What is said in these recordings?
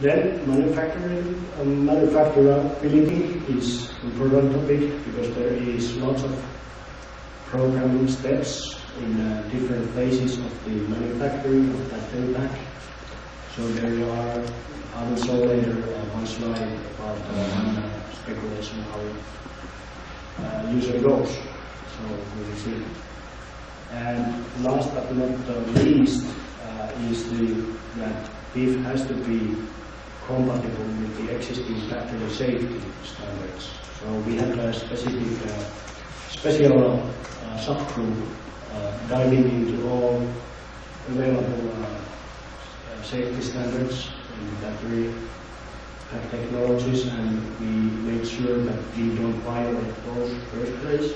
Then manufacturability is an important topic because there is lots of programming steps in different phases of the manufacturing of battery pack. So there are, I will show later one slide about one speculation how it usually goes. So we will see. And last but not least is that PIF has to be compatible with the existing battery safety standards. So we have a special subgroup diving into all available safety standards in battery pack technologies, and we make sure that we don't violate those first place.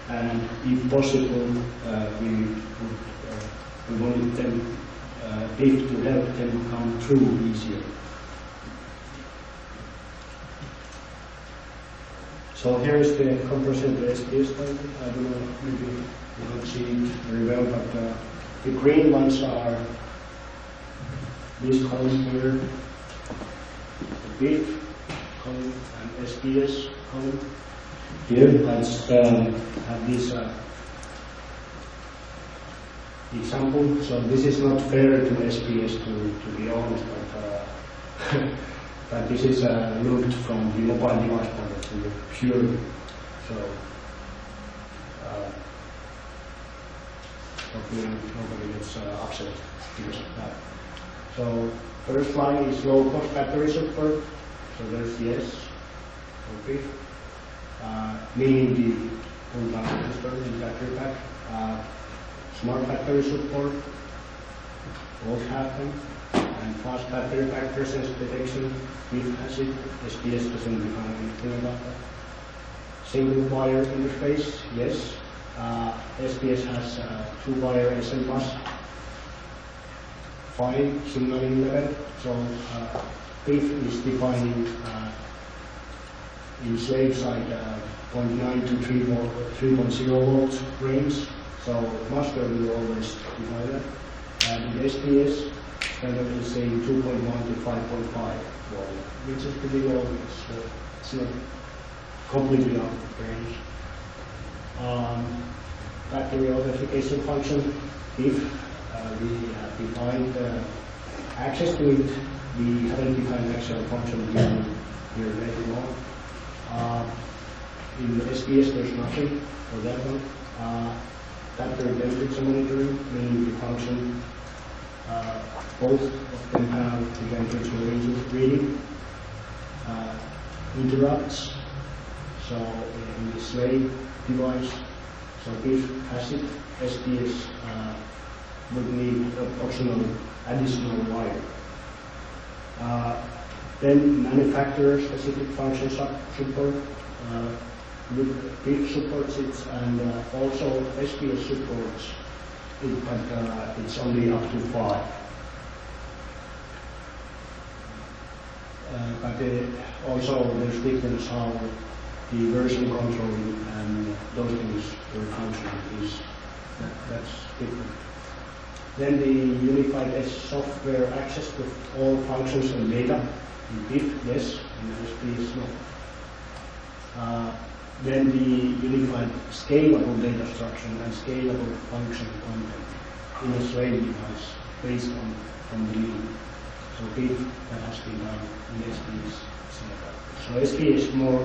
And if possible, we wanted them, PIF to help them come through easier. So here is the comparison to SPS standard. I don't know, maybe you don't see it very well, but the green ones are this column here, the PIF column and SPS column. Here, let's have this example. So this is not fair to SPS, to be honest, but this is looked from the mobile device point of view, pure. So nobody gets upset because of that. So first line is low cost battery support. So there's yes, okay. Meaning the full battery storage in battery pack. Smart battery support, both have them. And fast battery pack presence detection, PIF has it. SPS doesn't define anything about that. Single wire interface, yes. SPS has 2-wire SM bus, 5 signaling level. So PIF is defining in slave side 0.9 to 3.0 volts range. So master will always define that. And in SPS, standard is saying 2.1 to 5.5 volt, which is pretty low. So it's not completely out of range. Battery authentication function, PIF, we have defined access to it. We haven't defined actual function here later on. In SPS, there's nothing for that one. Battery temperature monitoring, meaning the function. Both of them have the temperature reading. Interrupts. So in the slave device, so PIF has it. SPS would need optional additional wire. Then manufacturer-specific function support. PIF supports it, and also SPS supports it, but it's only up to 5. But also there's difference how the version control and those things will function. That's different. Then the unified software access to all functions and data. In PIF, yes, in SPS, no. Then the unified scalable data structure and scalable function content in a slave device based on the lead. So PIF, that has been done in SPS. So SPS more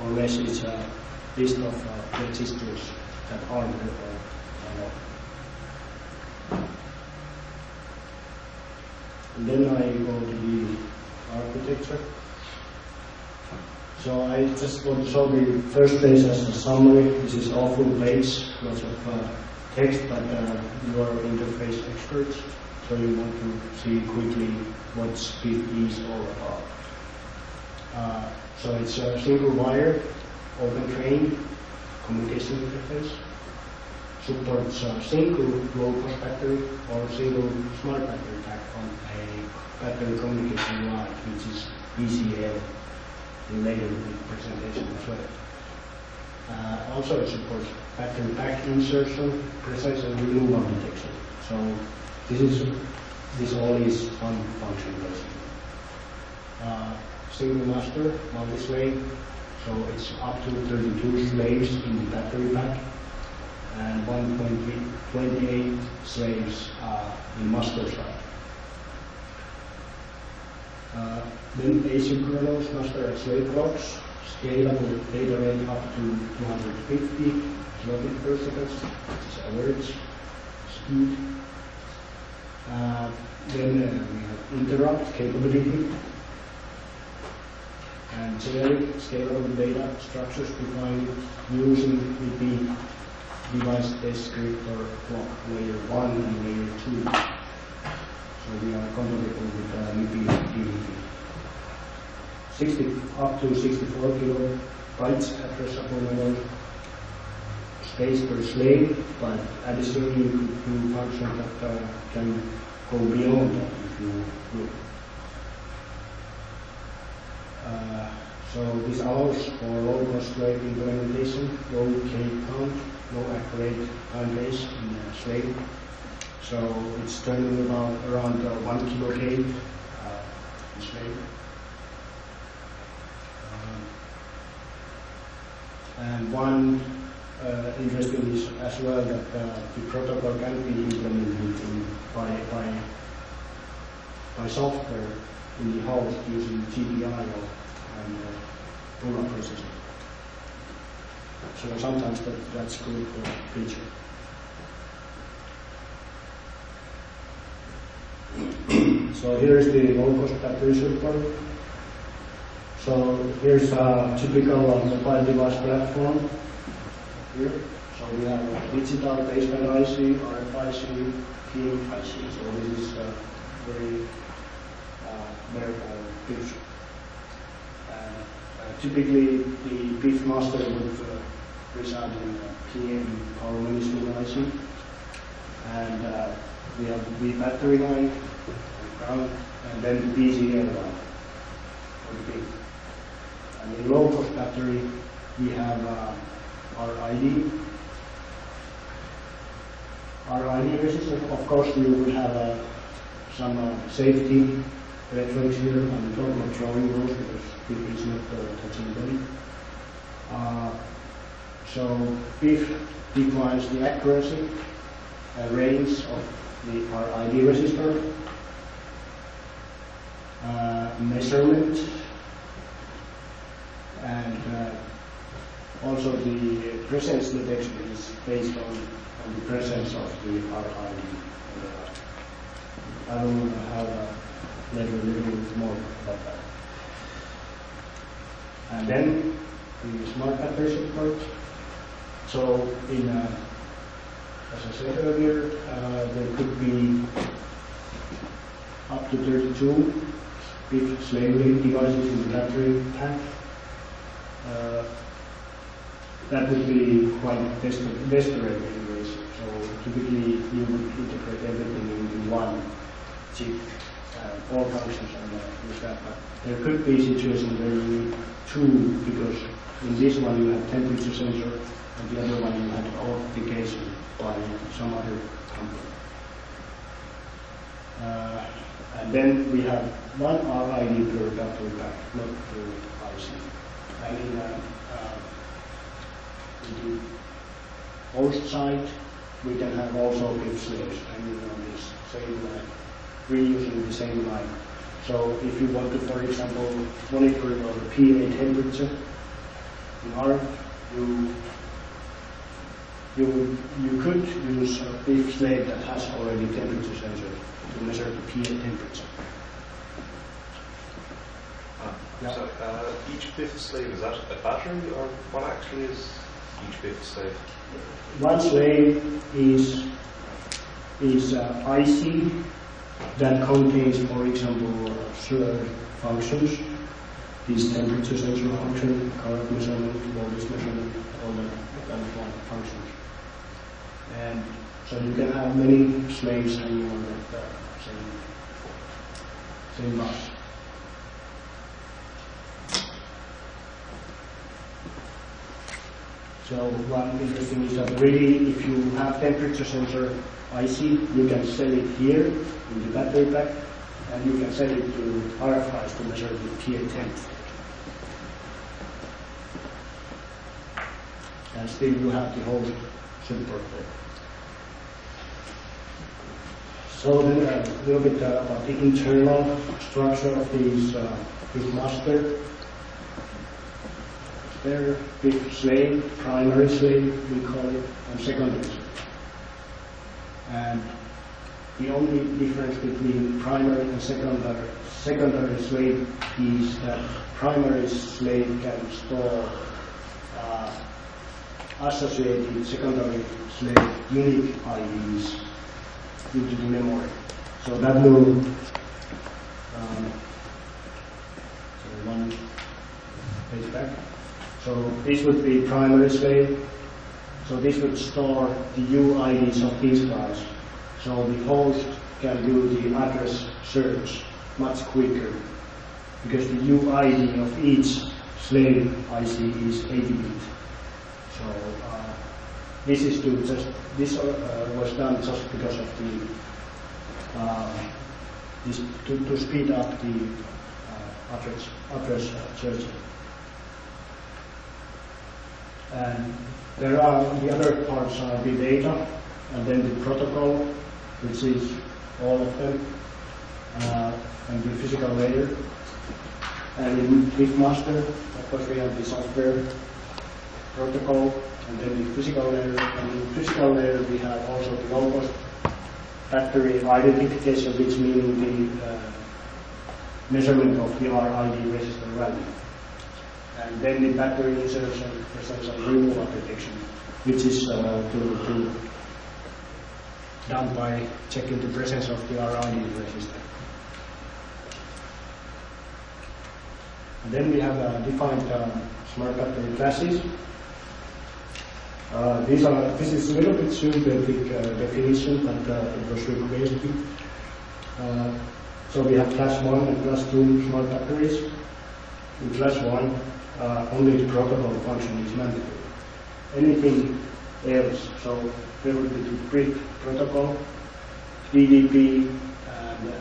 or less is a list of registers that are there or not. And then I go to the architecture. So I just want to show the first page as a summary. This is all full page, lots of text, but you are interface experts, so you want to see quickly what PIF is all about. So it's a single wire, open train, communication interface, supports single low-cost battery or single smart battery pack on a battery communication line, which is ECL. Later in the presentation as well. Also it supports battery pack insertion, presence and removal detection. So this all is one function basically. single master, multi-slave, so it's up to 32 slaves in the battery pack, and 1.28 slaves in master side. Then asynchronous master and slave clocks, scalable data rate up to 250 kilobit per second, which is average speed. Then we have interrupt capability and generic scalable data structures defined using MIPI device descriptor clock layer 1 and layer 2. So we are compatible with MIPI DVP. Up to 64 kilobytes addressable memory space per slave, but additionally you could do function that can go beyond that if you will. So this allows for low-cost slave implementation, low K count, low accurate time base in slave. So it's turning about around 1 kilo K in slave. And one interesting is as well that the protocol can be implemented by software in the host using GPIO and URA processing. So sometimes that's good feature. So here's the low-cost battery support. So here's a typical mobile device platform here. So we have a digital baseband IC, RFIC, PIC. So this is very bare picture. Typically, the PIF master would reside in PM power management IC, and we have the battery line, ground, and then the PCL line for the PIF. And in low-cost battery, we have RID. RID resistor. Of course, we would have some safety electronics here. I'm not drawing those because PIF is not touching them. So PIF defines the accuracy and range of the RID resistor, measurement, and also the presence detection is based on the presence of the RID. I will have later a little more about that. And then the smart battery support. So in as I said earlier, there could be up to 32 big slave devices in the battery pack. That would be quite desperate anyways. So typically you would integrate everything into one chip, all functions and use that. But there could be situations where you need two, because in this one you have temperature sensor, and the other one you have authentication by some other company. And then we have one RID per battery pack, not per IC. And in the host side, we can have also PIF slaves hanging on this same line, reusing the same line. So if you want to, for example, monitor your PA temperature in R, you could use a PIF slave that has already temperature sensor to measure the PA temperature. Yeah. So each PIF slave, is that a battery, or what actually is each PIF slave? One slave is IC that contains, for example, certain functions, these temperature sensor function, current measurement, voltage measurement, all that kind of functions. And so you can have many slaves hanging on that same bus. So one interesting is that really, if you have temperature sensor IC, you can sell it here in the battery pack, and you can set it to RFIs to measure the PA temp. And still you have the whole support there. So then a little bit about the internal structure of these this master. There, big slave, primary slave, we call it, and secondary slave. And the only difference between primary and secondary slave is that primary slave can store associated secondary slave unique IDs into the memory. So that will one page back. So this would be primary slave. So this would store the UIDs of these guys. So the host can do the address search much quicker because the UID of each slave IC is 80-bit. So this is was done just because of the to speed up the address searching. And there are the other parts are the data, and then the protocol, which is all of them, and the physical layer. And in big master, of course, we have the software protocol, and then the physical layer. And in the physical layer, we have also the low-cost factory identification, which means the measurement of the RID register value. And then the battery insertion, presence and removal detection, which is done by checking the presence of the RID register. And then we have defined smart battery classes. This is a little bit synthetic definition, but it was requested. So we have class 1 and class 2 smart batteries. In class 1, only the protocol function is mandatory. Anything else, so there will be the brick protocol, DDP, and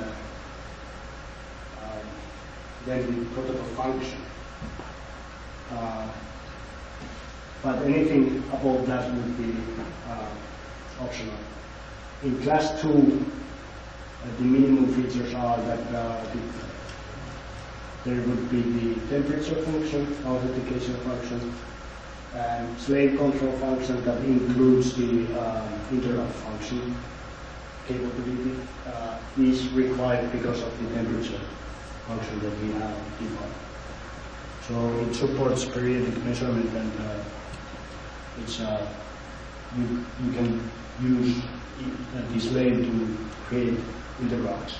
then the protocol function. But anything above that would be optional. In class 2, the minimum features are that there would be the temperature function, authentication function, and slave control function that includes the interrupt function capability is required because of the temperature function that we have defined. So it supports periodic measurement, and it's you can use the slave to create interrupts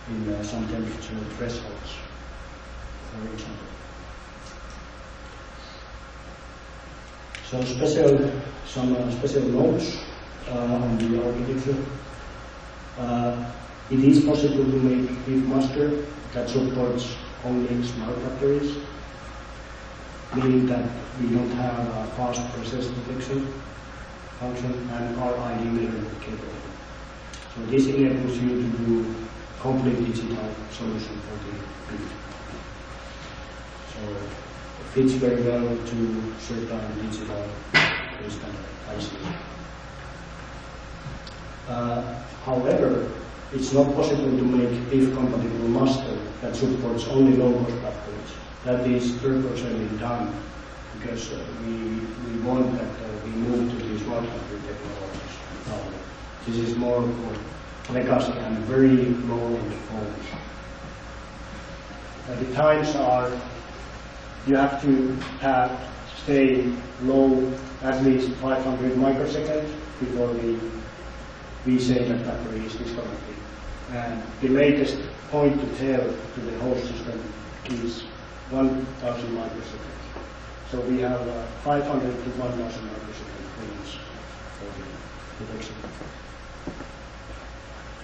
in some temperature thresholds, for example. So some special notes on the architecture. It is possible to make PIF master that supports only smart factories, meaning that we don't have a fast process detection function and RID measurement capability. So this enables you to do complete digital solution for the PIF. So it fits very well to certain digital standard ICs. However, it's not possible to make PIF-compatible master that supports only low-cost batteries. That is purposely done because we want that we move to these smart battery technologies. This is more for legacy and very low-end phones. The times are, you have to stay low at least 500 microseconds before we say that battery is disconnected. And the latest point to tell to the host system is 1000 microseconds. So we have 500 to 1000 microsecond range for the detection.